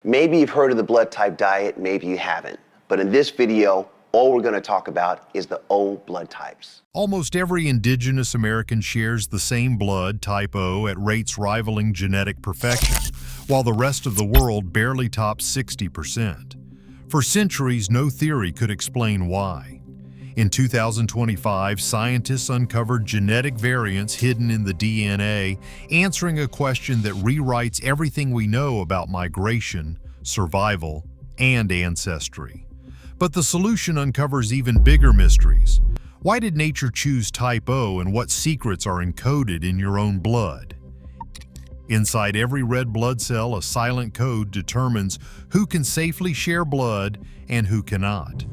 Maybe you've heard of the blood type diet, maybe you haven't. But in this video, all we're going to talk about is the O blood types. Almost every Indigenous American shares the same blood, type O, at rates rivaling genetic perfection, while the rest of the world barely tops 60%. For centuries, no theory could explain why. In 2025, scientists uncovered genetic variants hidden in the DNA, answering a question that rewrites everything we know about migration, survival, and ancestry. But the solution uncovers even bigger mysteries. Why did nature choose type O, and what secrets are encoded in your own blood? Inside every red blood cell, a silent code determines who can safely share blood and who cannot.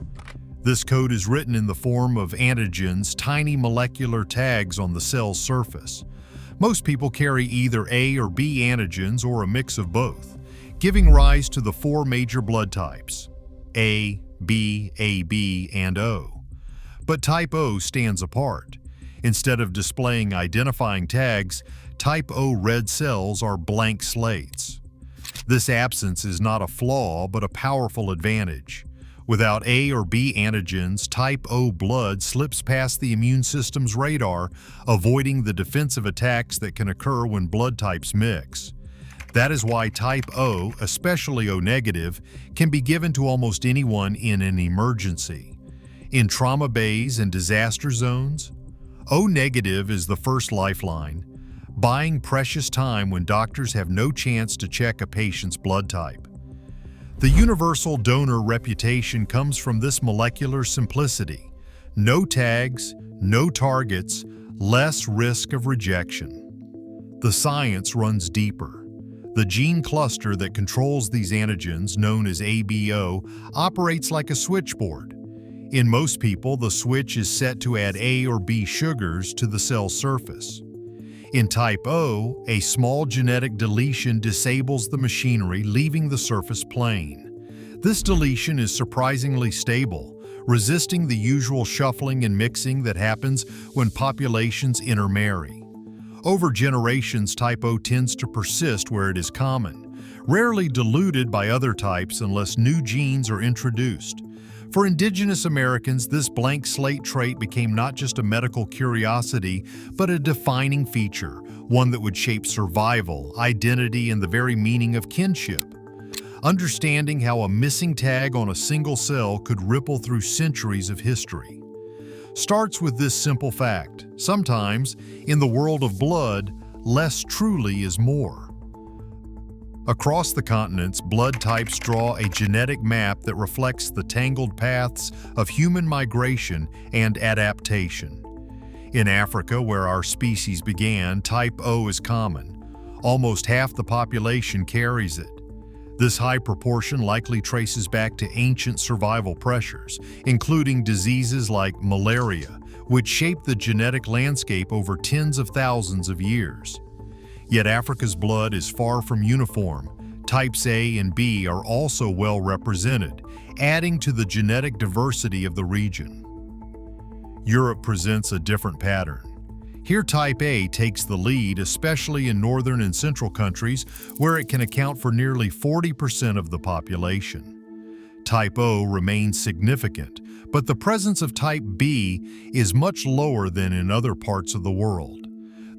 This code is written in the form of antigens, tiny molecular tags on the cell's surface. Most people carry either A or B antigens or a mix of both, giving rise to the four major blood types: A, B, AB, and O. But type O stands apart. Instead of displaying identifying tags, type O red cells are blank slates. This absence is not a flaw, but a powerful advantage. Without A or B antigens, type O blood slips past the immune system's radar, avoiding the defensive attacks that can occur when blood types mix. That is why type O, especially O negative, can be given to almost anyone in an emergency. In trauma bays and disaster zones, O negative is the first lifeline, buying precious time when doctors have no chance to check a patient's blood type. The universal donor reputation comes from this molecular simplicity: no tags, no targets, less risk of rejection. The science runs deeper. The gene cluster that controls these antigens, known as ABO, operates like a switchboard. In most people, the switch is set to add A or B sugars to the cell surface. In type O, a small genetic deletion disables the machinery, leaving the surface plain. This deletion is surprisingly stable, resisting the usual shuffling and mixing that happens when populations intermarry. Over generations, type O tends to persist where it is common, rarely diluted by other types unless new genes are introduced. For Indigenous Americans, this blank slate trait became not just a medical curiosity, but a defining feature, one that would shape survival, identity, and the very meaning of kinship. Understanding how a missing tag on a single cell could ripple through centuries of history starts with this simple fact: sometimes, in the world of blood, less truly is more. Across the continents, blood types draw a genetic map that reflects the tangled paths of human migration and adaptation. In Africa, where our species began, type O is common. Almost half the population carries it. This high proportion likely traces back to ancient survival pressures, including diseases like malaria, which shaped the genetic landscape over tens of thousands of years. Yet Africa's blood is far from uniform. Types A and B are also well represented, adding to the genetic diversity of the region. Europe presents a different pattern. Here type A takes the lead, especially in northern and central countries, where it can account for nearly 40% of the population. Type O remains significant, but the presence of type B is much lower than in other parts of the world.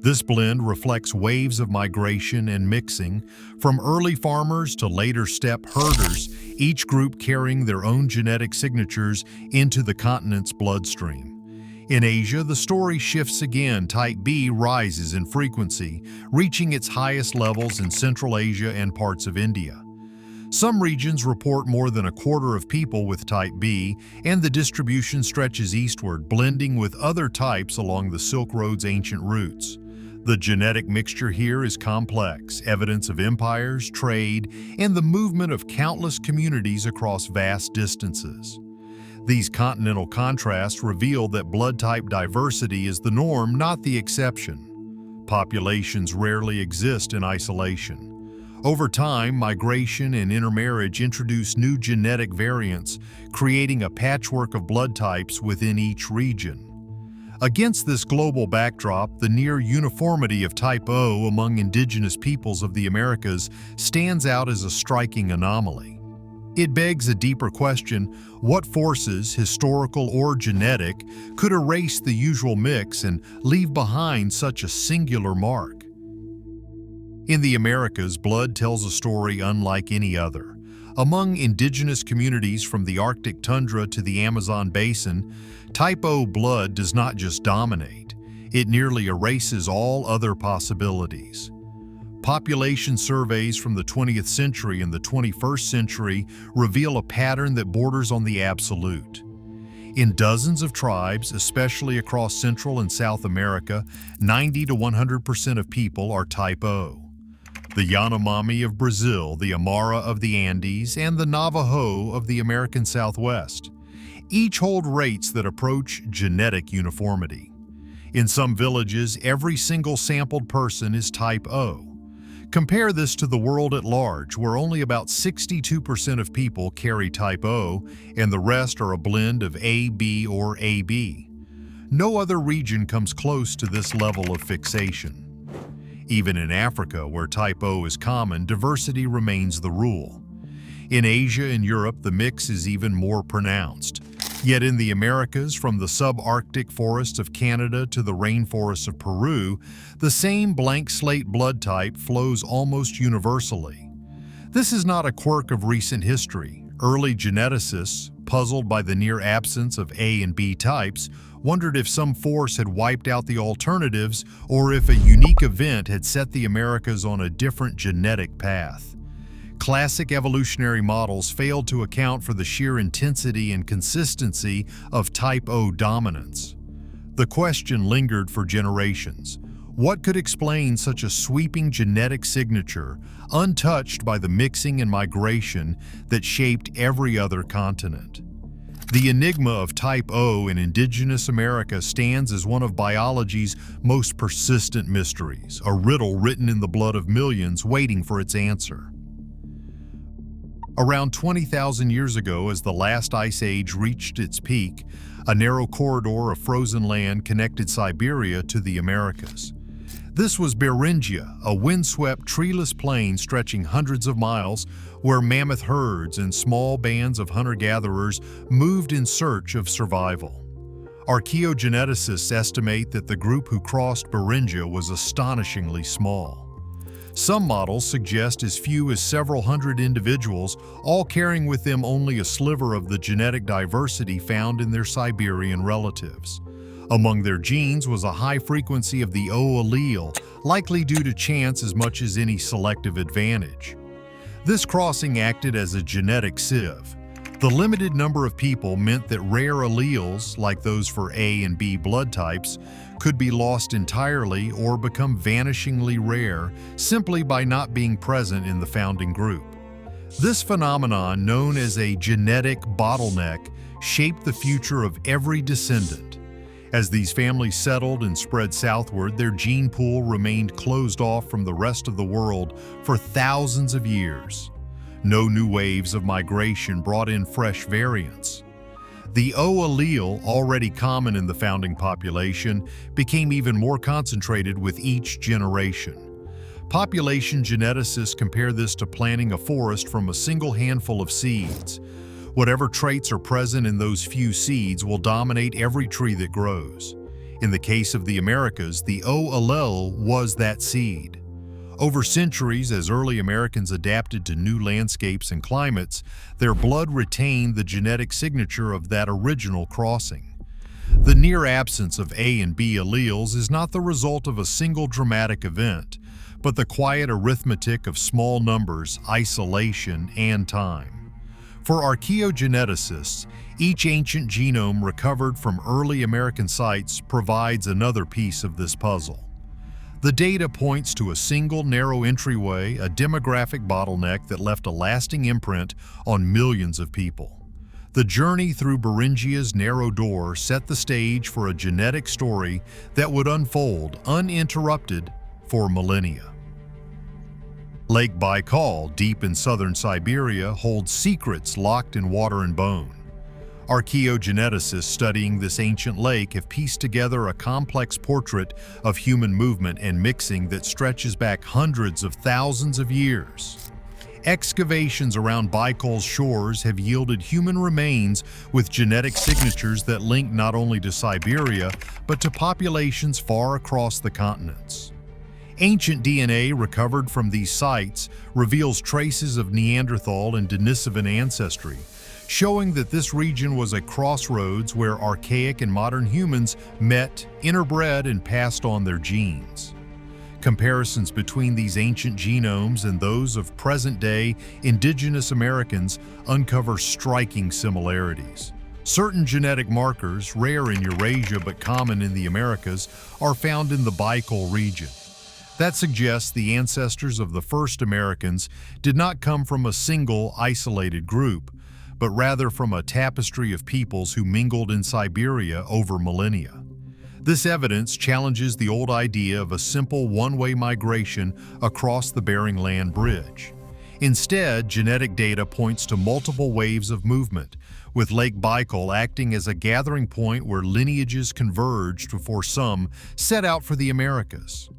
This blend reflects waves of migration and mixing, from early farmers to later steppe herders, each group carrying their own genetic signatures into the continent's bloodstream. In Asia, the story shifts again. Type B rises in frequency, reaching its highest levels in Central Asia and parts of India. Some regions report more than a quarter of people with type B, and the distribution stretches eastward, blending with other types along the Silk Road's ancient routes. The genetic mixture here is complex, evidence of empires, trade, and the movement of countless communities across vast distances. These continental contrasts reveal that blood type diversity is the norm, not the exception. Populations rarely exist in isolation. Over time, migration and intermarriage introduce new genetic variants, creating a patchwork of blood types within each region. Against this global backdrop, the near uniformity of type O among indigenous peoples of the Americas stands out as a striking anomaly. It begs a deeper question: what forces, historical or genetic, could erase the usual mix and leave behind such a singular mark? In the Americas, blood tells a story unlike any other. Among indigenous communities from the Arctic tundra to the Amazon basin, type O blood does not just dominate, it nearly erases all other possibilities. Population surveys from the 20th century and the 21st century reveal a pattern that borders on the absolute. In dozens of tribes, especially across Central and South America, 90 to 100% of people are type O. The Yanomami of Brazil, the Amara of the Andes, and the Navajo of the American Southwest each hold rates that approach genetic uniformity. In some villages, every single sampled person is type O. Compare this to the world at large, where only about 62% of people carry type O, and the rest are a blend of A, B, or AB. No other region comes close to this level of fixation. Even in Africa, where type O is common, diversity remains the rule. In Asia and Europe, the mix is even more pronounced. Yet in the Americas, from the subarctic forests of Canada to the rainforests of Peru, the same blank slate blood type flows almost universally. This is not a quirk of recent history. Early geneticists, puzzled by the near absence of A and B types, wondered if some force had wiped out the alternatives or if a unique event had set the Americas on a different genetic path. Classic evolutionary models failed to account for the sheer intensity and consistency of type O dominance. The question lingered for generations. What could explain such a sweeping genetic signature, untouched by the mixing and migration that shaped every other continent? The enigma of type O in indigenous America stands as one of biology's most persistent mysteries, a riddle written in the blood of millions waiting for its answer. Around 20,000 years ago, as the last ice age reached its peak, a narrow corridor of frozen land connected Siberia to the Americas. This was Beringia, a windswept, treeless plain stretching hundreds of miles, where mammoth herds and small bands of hunter-gatherers moved in search of survival. Archaeogeneticists estimate that the group who crossed Beringia was astonishingly small. Some models suggest as few as several hundred individuals, all carrying with them only a sliver of the genetic diversity found in their Siberian relatives. Among their genes was a high frequency of the O allele, likely due to chance as much as any selective advantage. This crossing acted as a genetic sieve. The limited number of people meant that rare alleles, like those for A and B blood types, could be lost entirely or become vanishingly rare simply by not being present in the founding group. This phenomenon, known as a genetic bottleneck, shaped the future of every descendant. As these families settled and spread southward, their gene pool remained closed off from the rest of the world for thousands of years. No new waves of migration brought in fresh variants. The O allele, already common in the founding population, became even more concentrated with each generation. Population geneticists compare this to planting a forest from a single handful of seeds. Whatever traits are present in those few seeds will dominate every tree that grows. In the case of the Americas, the O allele was that seed. Over centuries, as early Americans adapted to new landscapes and climates, their blood retained the genetic signature of that original crossing. The near absence of A and B alleles is not the result of a single dramatic event, but the quiet arithmetic of small numbers, isolation, and time. For archaeogeneticists, each ancient genome recovered from early American sites provides another piece of this puzzle. The data points to a single narrow entryway, a demographic bottleneck that left a lasting imprint on millions of people. The journey through Beringia's narrow door set the stage for a genetic story that would unfold uninterrupted for millennia. Lake Baikal, deep in southern Siberia, holds secrets locked in water and bone. Archaeogeneticists studying this ancient lake have pieced together a complex portrait of human movement and mixing that stretches back hundreds of thousands of years. Excavations around Baikal's shores have yielded human remains with genetic signatures that link not only to Siberia, but to populations far across the continents. Ancient DNA recovered from these sites reveals traces of Neanderthal and Denisovan ancestry, showing that this region was a crossroads where archaic and modern humans met, interbred, and passed on their genes. Comparisons between these ancient genomes and those of present-day Indigenous Americans uncover striking similarities. Certain genetic markers, rare in Eurasia but common in the Americas, are found in the Baikal region. That suggests the ancestors of the first Americans did not come from a single, isolated group, but rather from a tapestry of peoples who mingled in Siberia over millennia. This evidence challenges the old idea of a simple one-way migration across the Bering Land Bridge. Instead, genetic data points to multiple waves of movement, with Lake Baikal acting as a gathering point where lineages converged before some set out for the Americas.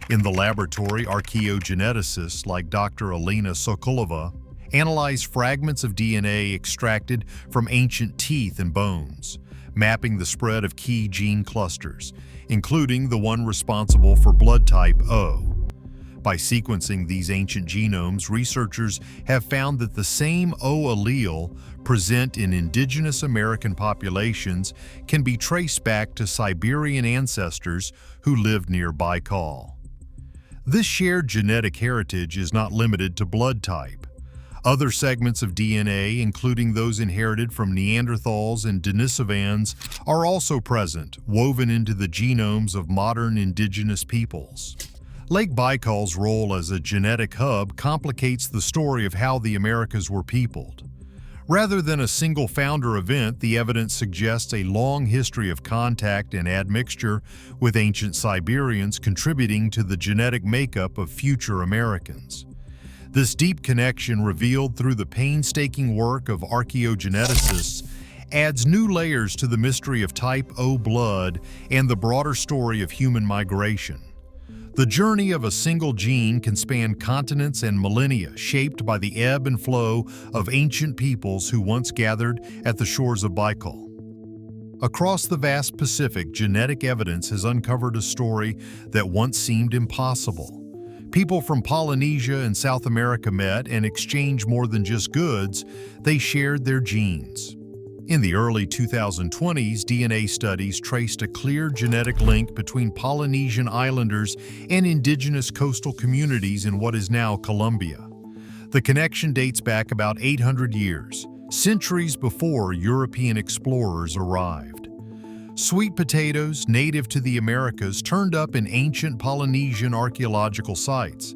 In the laboratory, archaeogeneticists like Dr. Alina Sokolova analyze fragments of DNA extracted from ancient teeth and bones, mapping the spread of key gene clusters, including the one responsible for blood type O. By sequencing these ancient genomes, researchers have found that the same O allele present in indigenous American populations can be traced back to Siberian ancestors who lived near Baikal. This shared genetic heritage is not limited to blood type. Other segments of DNA, including those inherited from Neanderthals and Denisovans, are also present, woven into the genomes of modern indigenous peoples. Lake Baikal's role as a genetic hub complicates the story of how the Americas were peopled. Rather than a single founder event, the evidence suggests a long history of contact and admixture with ancient Siberians contributing to the genetic makeup of future Americans. This deep connection, revealed through the painstaking work of archaeogeneticists, adds new layers to the mystery of type O blood and the broader story of human migration. The journey of a single gene can span continents and millennia, shaped by the ebb and flow of ancient peoples who once gathered at the shores of Baikal. Across the vast Pacific, genetic evidence has uncovered a story that once seemed impossible. People from Polynesia and South America met and exchanged more than just goods, they shared their genes. In the early 2020s, DNA studies traced a clear genetic link between Polynesian islanders and indigenous coastal communities in what is now Colombia. The connection dates back about 800 years, centuries before European explorers arrived. Sweet potatoes, native to the Americas, turned up in ancient Polynesian archaeological sites.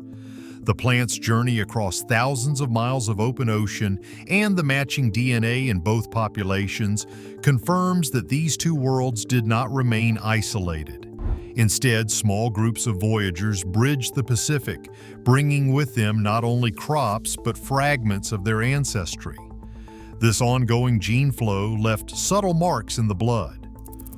The plant's journey across thousands of miles of open ocean and the matching DNA in both populations confirms that these two worlds did not remain isolated. Instead, small groups of voyagers bridged the Pacific, bringing with them not only crops but fragments of their ancestry. This ongoing gene flow left subtle marks in the blood.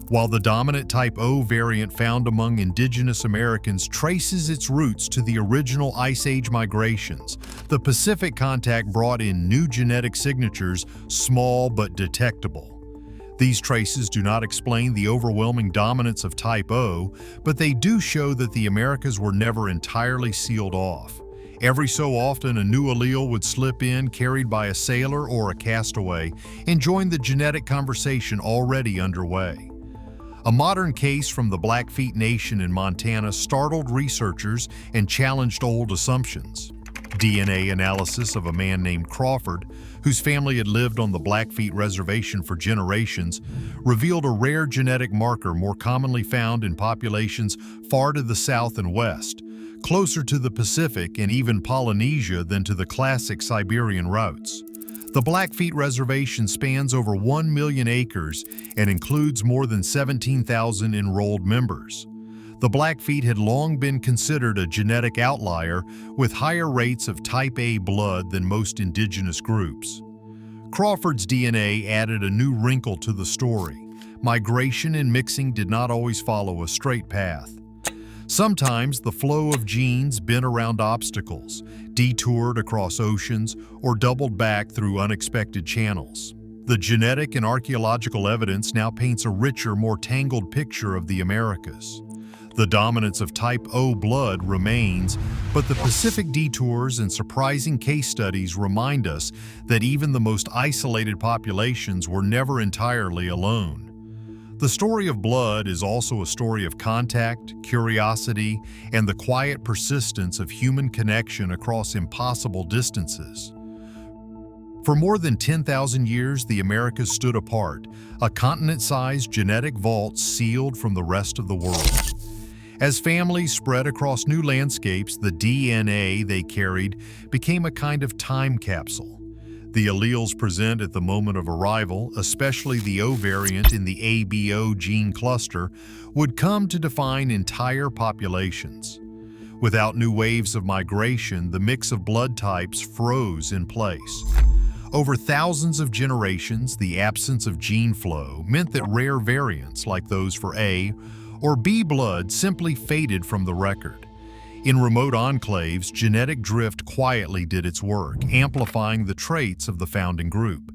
While the dominant type O variant found among indigenous Americans traces its roots to the original Ice Age migrations, the Pacific contact brought in new genetic signatures, small but detectable. These traces do not explain the overwhelming dominance of type O, but they do show that the Americas were never entirely sealed off. Every so often, a new allele would slip in, carried by a sailor or a castaway, and join the genetic conversation already underway. A modern case from the Blackfeet Nation in Montana startled researchers and challenged old assumptions. DNA analysis of a man named Crawford, whose family had lived on the Blackfeet Reservation for generations, revealed a rare genetic marker more commonly found in populations far to the south and west, closer to the Pacific and even Polynesia than to the classic Siberian routes. The Blackfeet Reservation spans over 1 million acres and includes more than 17,000 enrolled members. The Blackfeet had long been considered a genetic outlier with higher rates of type A blood than most indigenous groups. Crawford's DNA added a new wrinkle to the story. Migration and mixing did not always follow a straight path. Sometimes the flow of genes bent around obstacles, detoured across oceans, or doubled back through unexpected channels. The genetic and archaeological evidence now paints a richer, more tangled picture of the Americas. The dominance of type O blood remains, but the Pacific detours and surprising case studies remind us that even the most isolated populations were never entirely alone. The story of blood is also a story of contact, curiosity, and the quiet persistence of human connection across impossible distances. For more than 10,000 years, the Americas stood apart, a continent-sized genetic vault sealed from the rest of the world. As families spread across new landscapes, the DNA they carried became a kind of time capsule. The alleles present at the moment of arrival, especially the O variant in the ABO gene cluster, would come to define entire populations. Without new waves of migration, the mix of blood types froze in place. Over thousands of generations, the absence of gene flow meant that rare variants, like those for A or B blood, simply faded from the record. In remote enclaves, genetic drift quietly did its work, amplifying the traits of the founding group.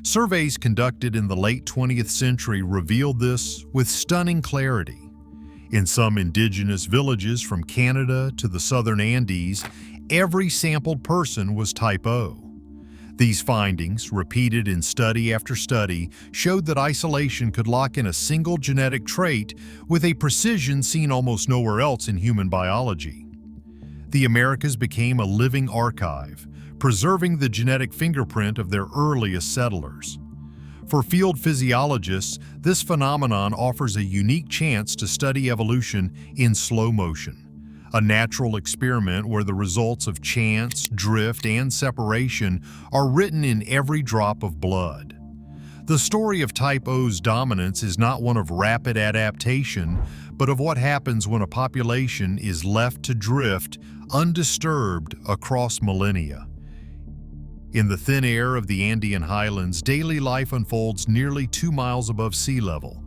Surveys conducted in the late 20th century revealed this with stunning clarity. In some indigenous villages from Canada to the southern Andes, every sampled person was type O. These findings, repeated in study after study, showed that isolation could lock in a single genetic trait with a precision seen almost nowhere else in human biology. The Americas became a living archive, preserving the genetic fingerprint of their earliest settlers. For field physiologists, this phenomenon offers a unique chance to study evolution in slow motion, a natural experiment where the results of chance, drift, and separation are written in every drop of blood. The story of type O's dominance is not one of rapid adaptation, but of what happens when a population is left to drift undisturbed across millennia. In the thin air of the Andean highlands, daily life unfolds nearly 2 miles above sea level.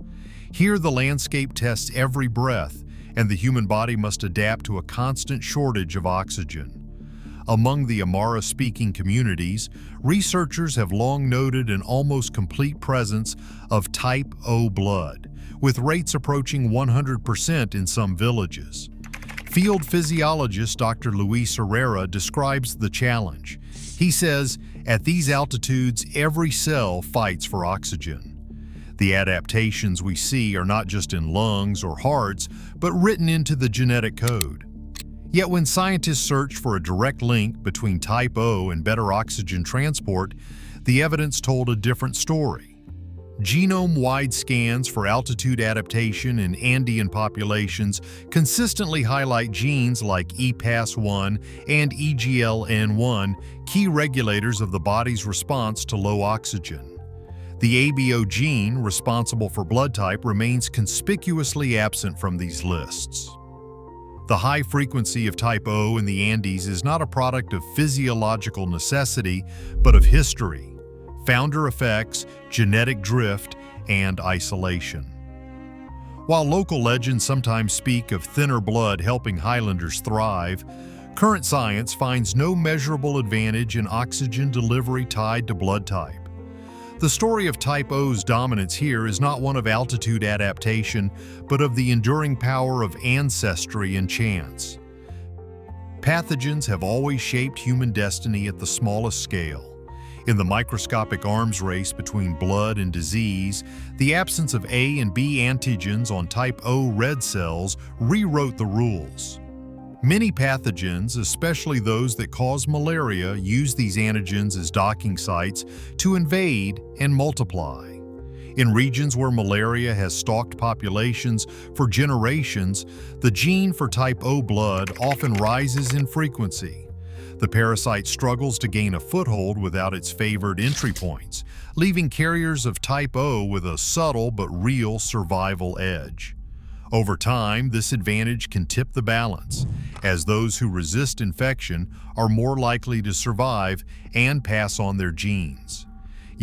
Here, the landscape tests every breath, and the human body must adapt to a constant shortage of oxygen. Among the Aymara-speaking communities, researchers have long noted an almost complete presence of type O blood, with rates approaching 100% in some villages. Field physiologist Dr. Luis Herrera describes the challenge. He says, at these altitudes, every cell fights for oxygen. The adaptations we see are not just in lungs or hearts, but written into the genetic code. Yet when scientists search for a direct link between type O and better oxygen transport, the evidence told a different story. Genome-wide scans for altitude adaptation in Andean populations consistently highlight genes like EPAS1 and EGLN1, key regulators of the body's response to low oxygen. The ABO gene, responsible for blood type, remains conspicuously absent from these lists. The high frequency of type O in the Andes is not a product of physiological necessity, but of history, founder effects, genetic drift, and isolation. While local legends sometimes speak of thinner blood helping highlanders thrive, current science finds no measurable advantage in oxygen delivery tied to blood type. The story of type O's dominance here is not one of altitude adaptation, but of the enduring power of ancestry and chance. Pathogens have always shaped human destiny at the smallest scale. In the microscopic arms race between blood and disease, the absence of A and B antigens on type O red cells rewrote the rules. Many pathogens, especially those that cause malaria, use these antigens as docking sites to invade and multiply. In regions where malaria has stalked populations for generations, the gene for type O blood often rises in frequency. The parasite struggles to gain a foothold without its favored entry points, leaving carriers of type O with a subtle but real survival edge. Over time, this advantage can tip the balance, as those who resist infection are more likely to survive and pass on their genes.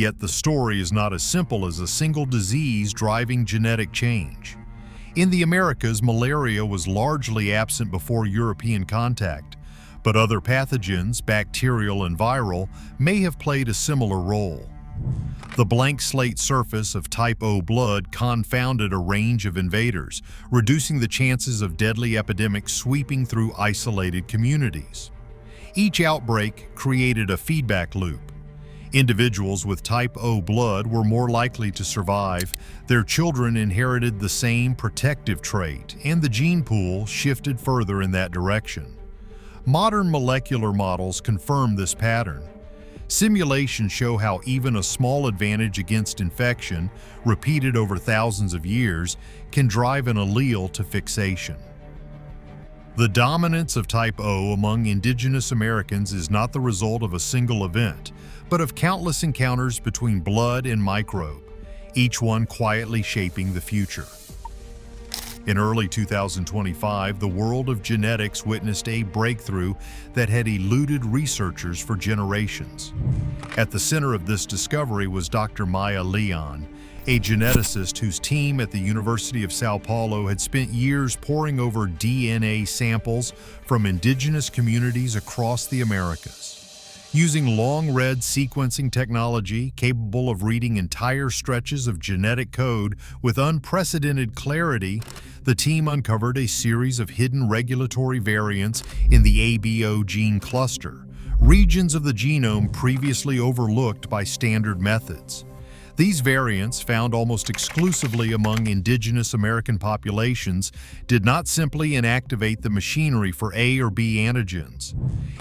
Yet the story is not as simple as a single disease driving genetic change. In the Americas, malaria was largely absent before European contact, but other pathogens, bacterial and viral, may have played a similar role. The blank slate surface of type O blood confounded a range of invaders, reducing the chances of deadly epidemics sweeping through isolated communities. Each outbreak created a feedback loop. Individuals with type O blood were more likely to survive, their children inherited the same protective trait, and the gene pool shifted further in that direction. Modern molecular models confirm this pattern. Simulations show how even a small advantage against infection, repeated over thousands of years, can drive an allele to fixation. The dominance of type O among Indigenous Americans is not the result of a single event, but of countless encounters between blood and microbe, each one quietly shaping the future. In early 2025, the world of genetics witnessed a breakthrough that had eluded researchers for generations. At the center of this discovery was Dr. Maya Leon, a geneticist whose team at the University of Sao Paulo had spent years poring over DNA samples from indigenous communities across the Americas. Using long-read sequencing technology capable of reading entire stretches of genetic code with unprecedented clarity, the team uncovered a series of hidden regulatory variants in the ABO gene cluster, regions of the genome previously overlooked by standard methods. These variants, found almost exclusively among Indigenous American populations, did not simply inactivate the machinery for A or B antigens.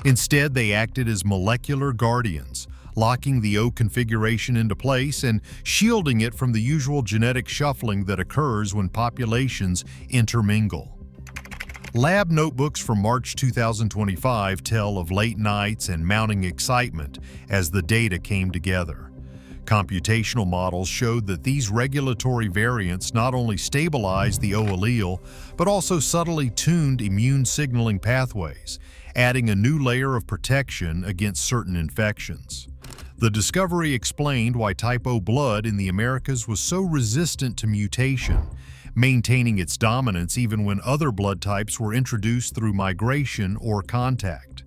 Instead, they acted as molecular guardians, locking the O configuration into place and shielding it from the usual genetic shuffling that occurs when populations intermingle. Lab notebooks from March 2025 tell of late nights and mounting excitement as the data came together. Computational models showed that these regulatory variants not only stabilized the O allele, but also subtly tuned immune signaling pathways, adding a new layer of protection against certain infections. The discovery explained why type O blood in the Americas was so resistant to mutation, maintaining its dominance even when other blood types were introduced through migration or contact.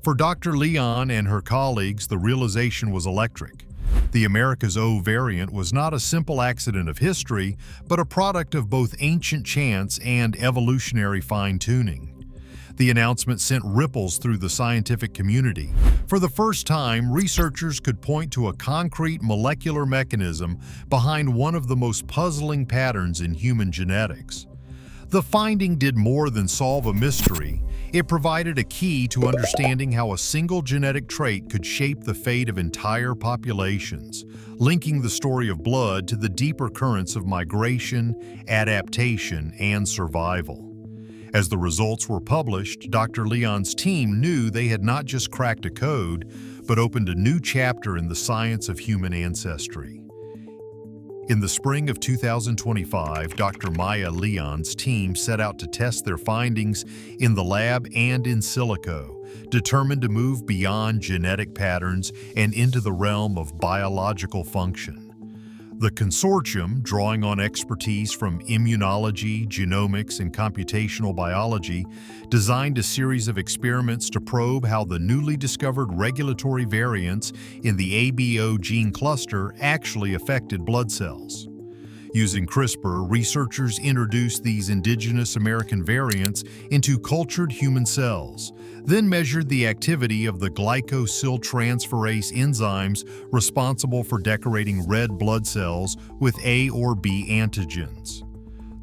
For Dr. Leon and her colleagues, the realization was electric. The Americas O variant was not a simple accident of history, but a product of both ancient chance and evolutionary fine-tuning. The announcement sent ripples through the scientific community. For the first time, researchers could point to a concrete molecular mechanism behind one of the most puzzling patterns in human genetics. The finding did more than solve a mystery. It provided a key to understanding how a single genetic trait could shape the fate of entire populations, linking the story of blood to the deeper currents of migration, adaptation, and survival. As the results were published, Dr. Leon's team knew they had not just cracked a code, but opened a new chapter in the science of human ancestry. In the spring of 2025, Dr. Maya Leon's team set out to test their findings in the lab and in silico, determined to move beyond genetic patterns and into the realm of biological function. The consortium, drawing on expertise from immunology, genomics, and computational biology, designed a series of experiments to probe how the newly discovered regulatory variants in the ABO gene cluster actually affected blood cells. Using CRISPR, researchers introduced these Indigenous American variants into cultured human cells, then measured the activity of the glycosyltransferase enzymes responsible for decorating red blood cells with A or B antigens.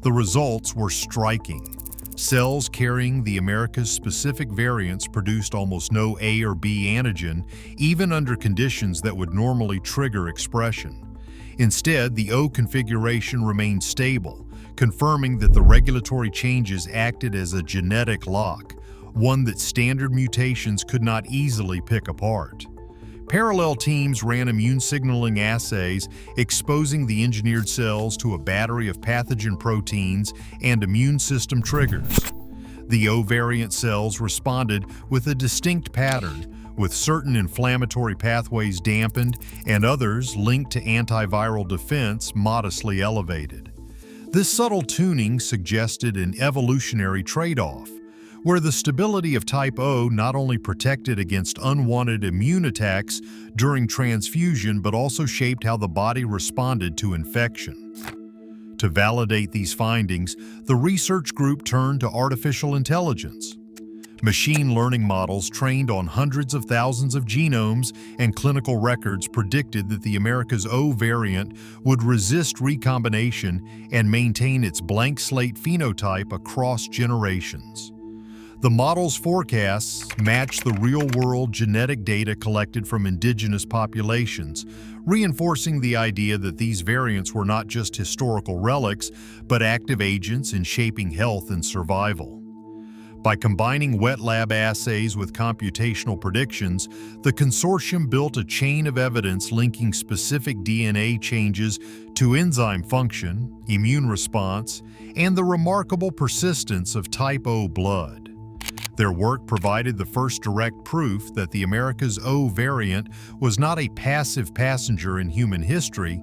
The results were striking. Cells carrying the America's specific variants produced almost no A or B antigen, even under conditions that would normally trigger expression. Instead, the O configuration remained stable, confirming that the regulatory changes acted as a genetic lock, one that standard mutations could not easily pick apart. Parallel teams ran immune signaling assays, exposing the engineered cells to a battery of pathogen proteins and immune system triggers. The O variant cells responded with a distinct pattern, with certain inflammatory pathways dampened and others linked to antiviral defense modestly elevated. This subtle tuning suggested an evolutionary trade-off, where the stability of type O not only protected against unwanted immune attacks during transfusion but also shaped how the body responded to infection. To validate these findings, the research group turned to artificial intelligence. Machine learning models trained on hundreds of thousands of genomes and clinical records predicted that the America's O variant would resist recombination and maintain its blank slate phenotype across generations. The model's forecasts matched the real-world genetic data collected from indigenous populations, reinforcing the idea that these variants were not just historical relics, but active agents in shaping health and survival. By combining wet lab assays with computational predictions, the consortium built a chain of evidence linking specific DNA changes to enzyme function, immune response, and the remarkable persistence of type O blood. Their work provided the first direct proof that the America's O variant was not a passive passenger in human history,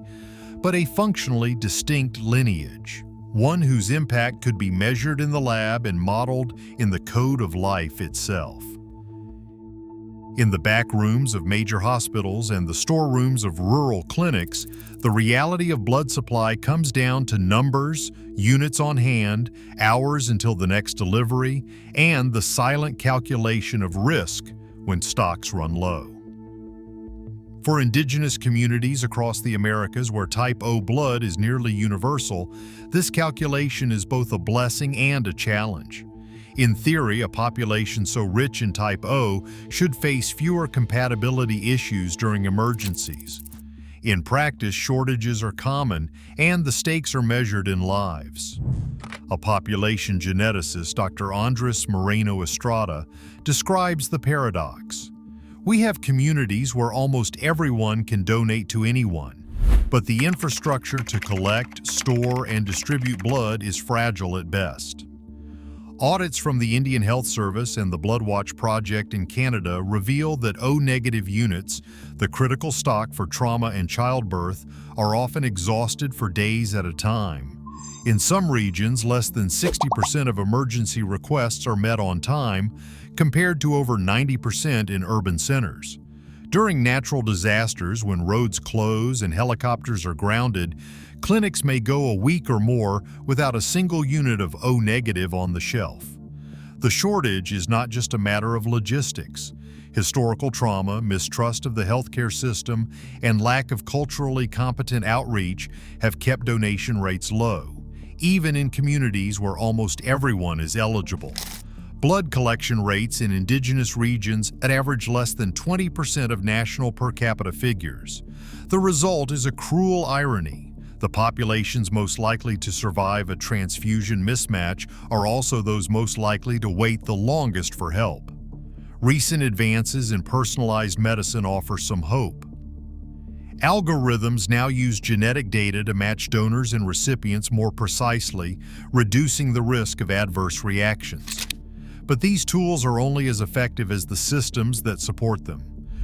but a functionally distinct lineage, one whose impact could be measured in the lab and modeled in the code of life itself. In the back rooms of major hospitals and the storerooms of rural clinics, the reality of blood supply comes down to numbers, units on hand, hours until the next delivery, and the silent calculation of risk when stocks run low. For indigenous communities across the Americas where type O blood is nearly universal, this calculation is both a blessing and a challenge. In theory, a population so rich in type O should face fewer compatibility issues during emergencies. In practice, shortages are common, and the stakes are measured in lives. A population geneticist, Dr. Andres Moreno Estrada, describes the paradox. We have communities where almost everyone can donate to anyone, but the infrastructure to collect, store, and distribute blood is fragile at best. Audits from the Indian Health Service and the Blood Watch Project in Canada reveal that O-negative units, the critical stock for trauma and childbirth, are often exhausted for days at a time. In some regions, less than 60% of emergency requests are met on time, compared to over 90% in urban centers. During natural disasters, when roads close and helicopters are grounded, clinics may go a week or more without a single unit of O-negative on the shelf. The shortage is not just a matter of logistics. Historical trauma, mistrust of the healthcare system, and lack of culturally competent outreach have kept donation rates low, even in communities where almost everyone is eligible. Blood collection rates in indigenous regions average less than 20% of national per capita figures. The result is a cruel irony. The populations most likely to survive a transfusion mismatch are also those most likely to wait the longest for help. Recent advances in personalized medicine offer some hope. Algorithms now use genetic data to match donors and recipients more precisely, reducing the risk of adverse reactions. But these tools are only as effective as the systems that support them.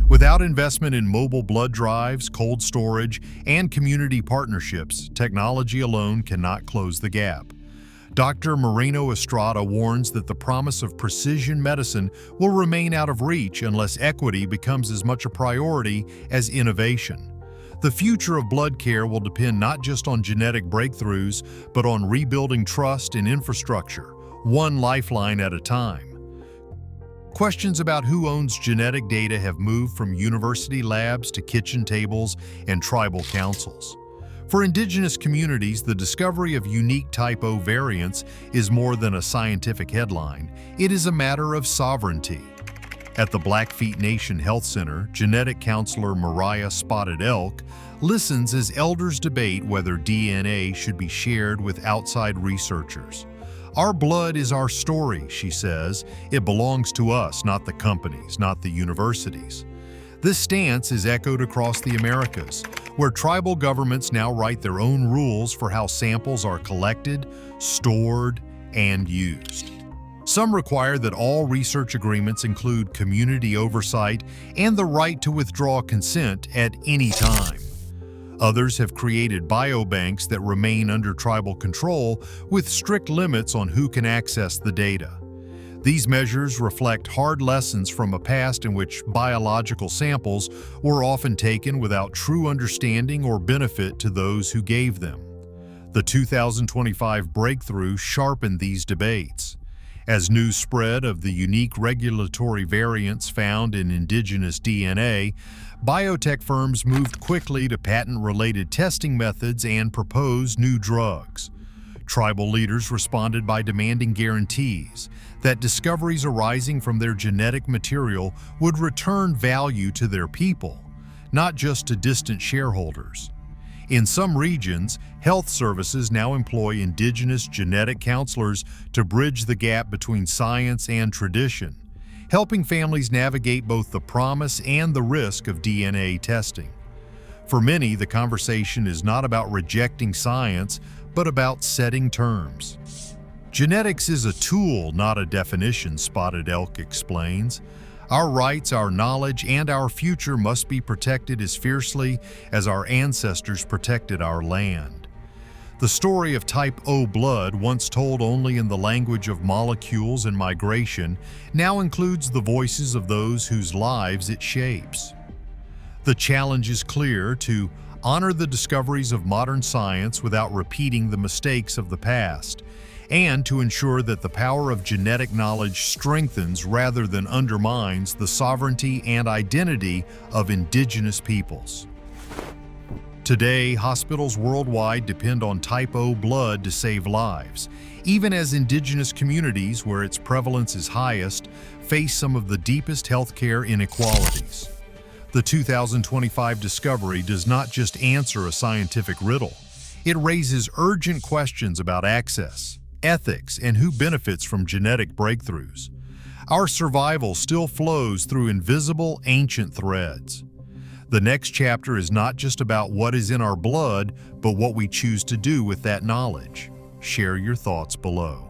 Without investment in mobile blood drives, cold storage, and community partnerships, technology alone cannot close the gap. Dr. Moreno Estrada warns that the promise of precision medicine will remain out of reach unless equity becomes as much a priority as innovation. The future of blood care will depend not just on genetic breakthroughs, but on rebuilding trust in infrastructure, one lifeline at a time. Questions about who owns genetic data have moved from university labs to kitchen tables and tribal councils. For indigenous communities, the discovery of unique type O variants is more than a scientific headline. It is a matter of sovereignty. At the Blackfeet Nation Health Center, genetic counselor Mariah Spotted Elk listens as elders debate whether DNA should be shared with outside researchers. Our blood is our story, she says. It belongs to us, not the companies, not the universities. This stance is echoed across the Americas, where tribal governments now write their own rules for how samples are collected, stored, and used. Some require that all research agreements include community oversight and the right to withdraw consent at any time. Others have created biobanks that remain under tribal control with strict limits on who can access the data. These measures reflect hard lessons from a past in which biological samples were often taken without true understanding or benefit to those who gave them. The 2025 breakthrough sharpened these debates. As news spread of the unique regulatory variants found in indigenous DNA, biotech firms moved quickly to patent-related testing methods and propose new drugs. Tribal leaders responded by demanding guarantees that discoveries arising from their genetic material would return value to their people, not just to distant shareholders. In some regions, health services now employ indigenous genetic counselors to bridge the gap between science and tradition, helping families navigate both the promise and the risk of DNA testing. For many, the conversation is not about rejecting science, but about setting terms. Genetics is a tool, not a definition, Spotted Elk explains. Our rights, our knowledge, and our future must be protected as fiercely as our ancestors protected our land. The story of type O blood, once told only in the language of molecules and migration, now includes the voices of those whose lives it shapes. The challenge is clear: to honor the discoveries of modern science without repeating the mistakes of the past, and to ensure that the power of genetic knowledge strengthens rather than undermines the sovereignty and identity of indigenous peoples. Today, hospitals worldwide depend on type O blood to save lives, even as indigenous communities, where its prevalence is highest, face some of the deepest healthcare inequalities. The 2025 discovery does not just answer a scientific riddle. It raises urgent questions about access, ethics, and who benefits from genetic breakthroughs. Our survival still flows through invisible, ancient threads. The next chapter is not just about what is in our blood, but what we choose to do with that knowledge. Share your thoughts below.